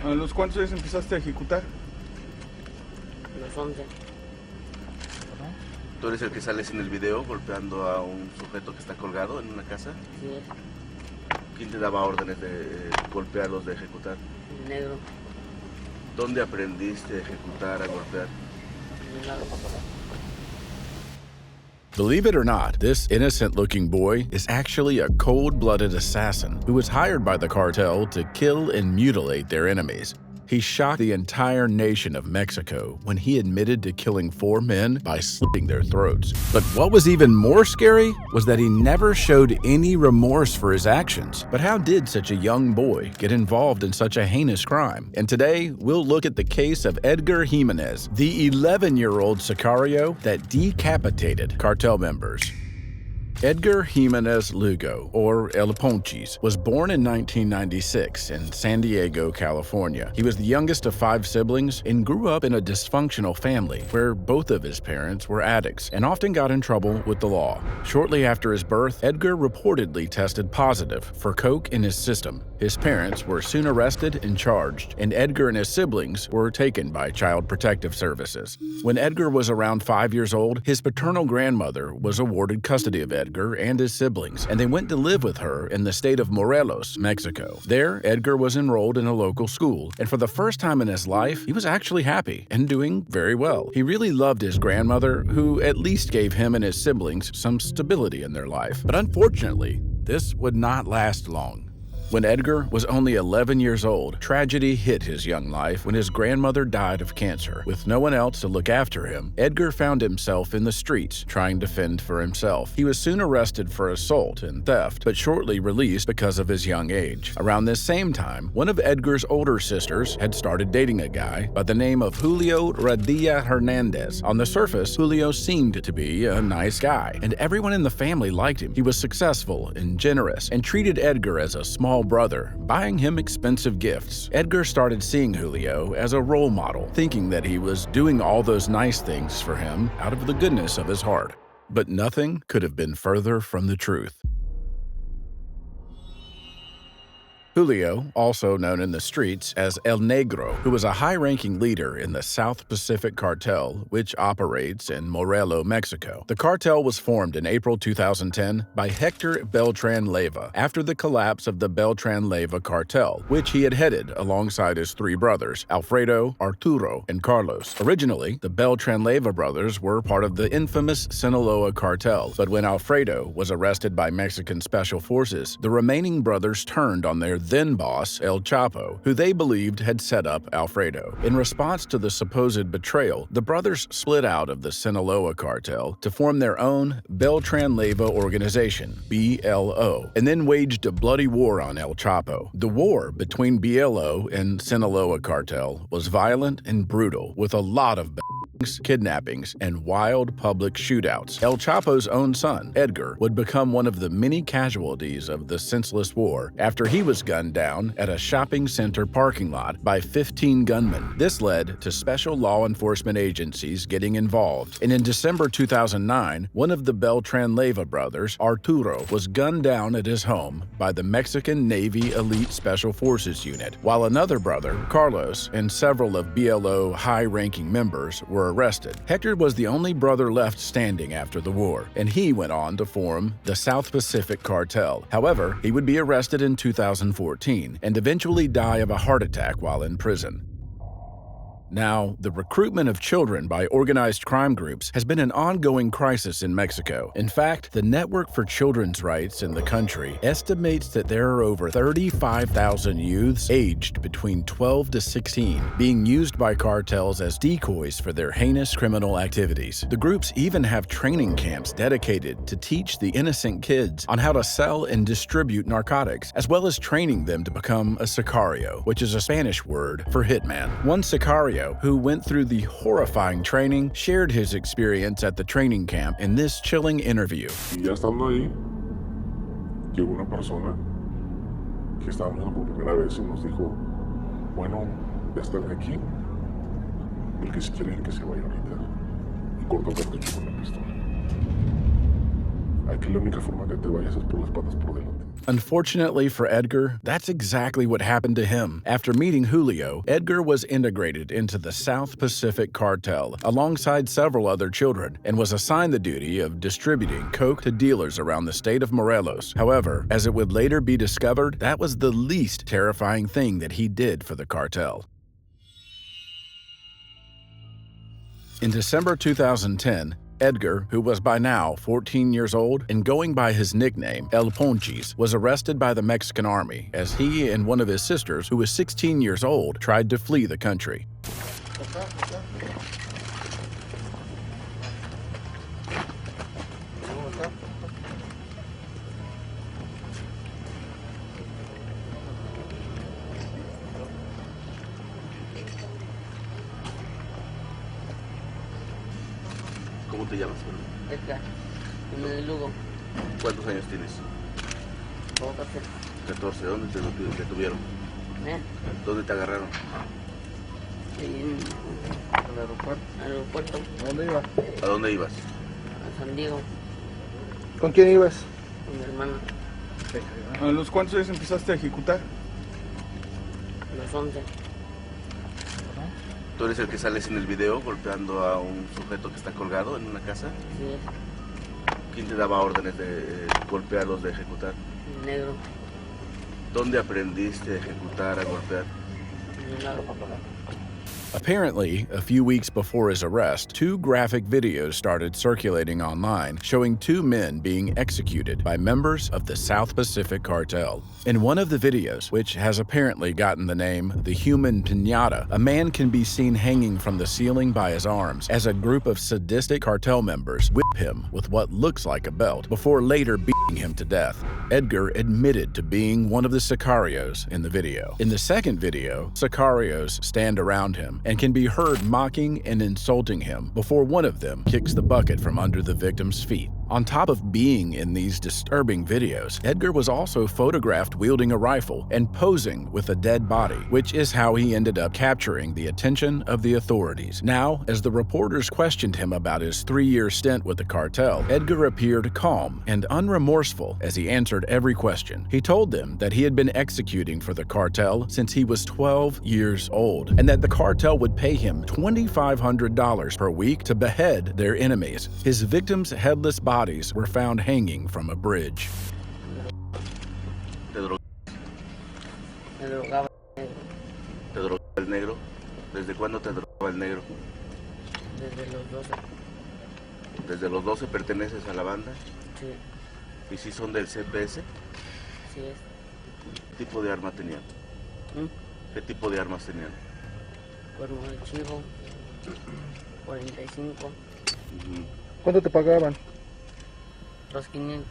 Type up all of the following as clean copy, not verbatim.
¿A los cuántos años empezaste a ejecutar? Los 11. ¿Tú eres el que sales en el video golpeando a un sujeto que está colgado en una casa? Sí, ¿Quién te daba órdenes de golpearlos, de ejecutar? el negro. ¿Dónde aprendiste a ejecutar, a golpear? El negro. Believe it or not, this innocent-looking boy is actually a cold-blooded assassin who was hired by the cartel to kill and mutilate their enemies. He shocked the entire nation of Mexico when he admitted to killing 4 men by slitting their throats. But what was even more scary was that he never showed any remorse for his actions. But how did such a young boy get involved in such a heinous crime? And today, we'll look at the case of Edgar Jiménez, the 11-year-old Sicario that decapitated cartel members. Edgar Jiménez Lugo, or El Ponchis, was born in 1996 in San Diego, California. He was the youngest of 5 siblings and grew up in a dysfunctional family where both of his parents were addicts and often got in trouble with the law. Shortly after his birth, Edgar reportedly tested positive for coke in his system. His parents were soon arrested and charged, and Edgar and his siblings were taken by Child Protective Services. When Edgar was around 5 years old, his paternal grandmother was awarded custody of Edgar and his siblings, and they went to live with her in the state of Morelos, Mexico. There, Edgar was enrolled in a local school, and for the first time in his life, he was actually happy and doing very well. He really loved his grandmother, who at least gave him and his siblings some stability in their life. But unfortunately, this would not last long. When Edgar was only 11 years old, tragedy hit his young life when his grandmother died of cancer. With no one else to look after him, Edgar found himself in the streets trying to fend for himself. He was soon arrested for assault and theft, but shortly released because of his young age. Around this same time, one of Edgar's older sisters had started dating a guy by the name of Julio Radilla Hernandez. On the surface, Julio seemed to be a nice guy, and everyone in the family liked him. He was successful and generous, and treated Edgar as a small brother, buying him expensive gifts. Edgar started seeing Julio as a role model, thinking that he was doing all those nice things for him out of the goodness of his heart. But nothing could have been further from the truth. Julio, also known in the streets as El Negro, who was a high-ranking leader in the South Pacific Cartel, which operates in Morelos, Mexico. The cartel was formed in April 2010 by Hector Beltran Leyva after the collapse of the Beltran Leyva cartel, which he had headed alongside his 3 brothers, Alfredo, Arturo, and Carlos. Originally, the Beltran Leyva brothers were part of the infamous Sinaloa cartel, but when Alfredo was arrested by Mexican special forces, the remaining brothers turned on their then-boss, El Chapo, who they believed had set up Alfredo. In response to the supposed betrayal, the brothers split out of the Sinaloa cartel to form their own Beltran Leyva organization, BLO, and then waged a bloody war on El Chapo. The war between BLO and Sinaloa cartel was violent and brutal, with a lot of kidnappings, and wild public shootouts. El Chapo's own son, Edgar, would become one of the many casualties of the senseless war after he was gunned down at a shopping center parking lot by 15 gunmen. This led to special law enforcement agencies getting involved, and in December 2009, one of the Beltran Leyva brothers, Arturo, was gunned down at his home by the Mexican Navy Elite Special Forces Unit, while another brother, Carlos, and several of BLO high-ranking members were arrested. Hector was the only brother left standing after the war, and he went on to form the South Pacific Cartel. However, he would be arrested in 2014 and eventually die of a heart attack while in prison. Now, the recruitment of children by organized crime groups has been an ongoing crisis in Mexico. In fact, the Network for Children's Rights in the country estimates that there are over 35,000 youths aged between 12 to 16 being used by cartels as decoys for their heinous criminal activities. The groups even have training camps dedicated to teach the innocent kids on how to sell and distribute narcotics, as well as training them to become a sicario, which is a Spanish word for hitman. One sicario who went through the horrifying training, shared his experience at the training camp in this chilling interview. Y ya estando ahí, llegó una persona que estábamos viendo por primera vez y nos dijo, bueno, ya están aquí, el que si quieren que se vaya ahorita. Y cortó el cartucho con la pistola. Aquí la única forma que te vayas es por las patas por delante. Unfortunately for Edgar, that's exactly what happened to him. After meeting Julio, Edgar was integrated into the South Pacific Cartel alongside several other children and was assigned the duty of distributing coke to dealers around the state of Morelos. However, as it would later be discovered, that was the least terrifying thing that he did for the cartel. In December 2010, Edgar, who was by now 14 years old and going by his nickname El Ponchis, was arrested by the Mexican army as he and one of his sisters, who was 16 years old, tried to flee the country. ¿Cómo te llamas? Edgar Jiménez Lugo. ¿Cuántos años tienes? ¿Cómo que hacer? 14. ¿Dónde te detuvieron? ¿Dónde te agarraron? En Al aeropuerto. aeropuerto, ¿A dónde iba? ¿A dónde ibas? a San Diego, ¿Con quién ibas? con mi hermano, ¿A los cuántos días empezaste a ejecutar? los 11. ¿Tú eres el que sales en el video golpeando a un sujeto que está colgado en una casa? Sí, es ¿Quién te daba órdenes de golpearlos, de ejecutar? el negro, ¿Dónde aprendiste a ejecutar, a golpear? en el lago. Apparently, a few weeks before his arrest, two graphic videos started circulating online showing two men being executed by members of the South Pacific Cartel. In one of the videos, which has apparently gotten the name The Human Piñata, a man can be seen hanging from the ceiling by his arms as a group of sadistic cartel members whip him with what looks like a belt before later beating him to death. Edgar admitted to being one of the Sicarios in the video. In the second video, Sicarios stand around him and can be heard mocking and insulting him before one of them kicks the bucket from under the victim's feet. On top of being in these disturbing videos, Edgar was also photographed wielding a rifle and posing with a dead body, which is how he ended up capturing the attention of the authorities. Now, as the reporters questioned him about his 3-year stint with the cartel, Edgar appeared calm and unremorseful as he answered every question. He told them that he had been executing for the cartel since he was 12 years old, and that the cartel would pay him $2,500 per week to behead their enemies. His victims' headless bodies were found hanging from a bridge. ¿Te drogaba Me drogaba el negro el negro? ¿Desde cuándo te drogaba el negro? desde los 12. ¿Desde los 12 perteneces a la banda? Sí, ¿Y si son del CPS? sí es. ¿Qué tipo de arma tenían? ¿Qué tipo de armas tenían? Cuerno de chivo, 45, Ujú. ¿Cuánto te pagaban? los 500,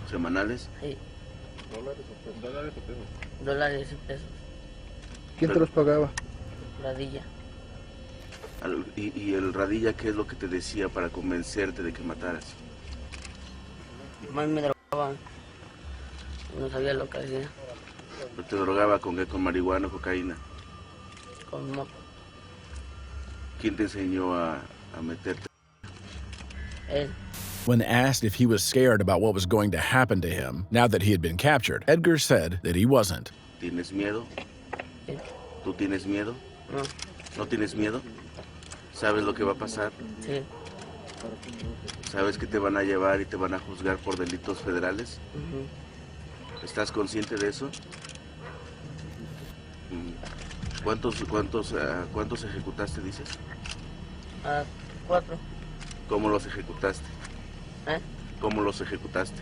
¿Semanales? sí, ¿Dólares o pesos? dólares y pesos, ¿Quién te los pagaba? ladilla. ¿Y el radilla qué es lo que te decía para convencerte de que mataras? Más me drogaba, no sabía lo que hacía, ¿Te drogaba con qué? ¿Con marihuana o cocaína? con moto. ¿Quién te enseñó a meterte? Él, When asked if he was scared about what was going to happen to him now that he had been captured, Edgar said that he wasn't. ¿Tienes miedo? sí, ¿Tú tienes miedo? no, ¿No tienes miedo? ¿Sabes lo que va a pasar? sí, ¿Sabes que te van a llevar y te van a juzgar por delitos federales? ujú. ¿Estás consciente de eso? ¿Cuántos ejecutaste, dices? A 4, ¿Cómo los ejecutaste? ¿eh? ¿Cómo los ejecutaste?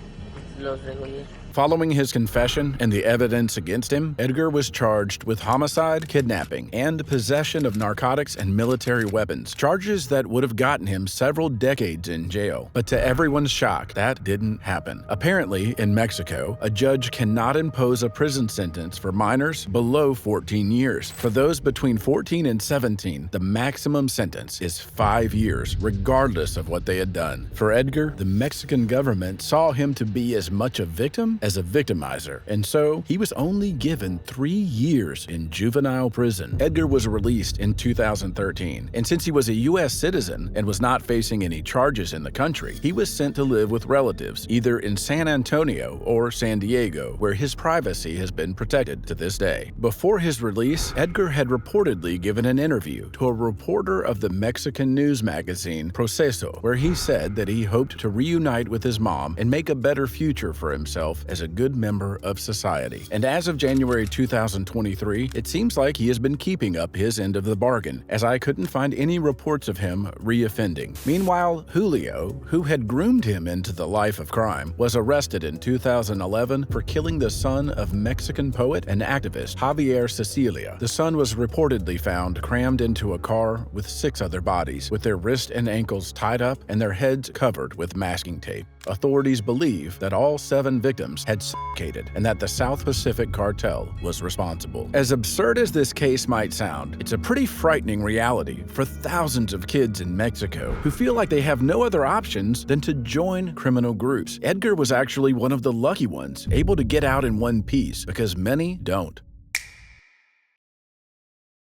Los degollé. Following his confession and the evidence against him, Edgar was charged with homicide, kidnapping, and possession of narcotics and military weapons, charges that would have gotten him several decades in jail. But to everyone's shock, that didn't happen. Apparently, in Mexico, a judge cannot impose a prison sentence for minors below 14 years. For those between 14 and 17, the maximum sentence is 5 years, regardless of what they had done. For Edgar, the Mexican government saw him to be as much a victim as a victimizer, and so he was only given 3 years in juvenile prison. Edgar was released in 2013, and since he was a U.S. citizen and was not facing any charges in the country, he was sent to live with relatives either in San Antonio or San Diego, where his privacy has been protected to this day. Before his release, Edgar had reportedly given an interview to a reporter of the Mexican news magazine Proceso, where he said that he hoped to reunite with his mom and make a better future for himself as a good member of society. And as of January 2023, it seems like he has been keeping up his end of the bargain, as I couldn't find any reports of him reoffending. Meanwhile, Julio, who had groomed him into the life of crime, was arrested in 2011 for killing the son of Mexican poet and activist Javier Cecilia. The son was reportedly found crammed into a car with 6 other bodies, with their wrists and ankles tied up and their heads covered with masking tape. Authorities believe that all 7 victims had suffocated and that the South Pacific Cartel was responsible. As absurd as this case might sound, it's a pretty frightening reality for thousands of kids in Mexico who feel like they have no other options than to join criminal groups. Edgar was actually one of the lucky ones, able to get out in one piece, because many don't.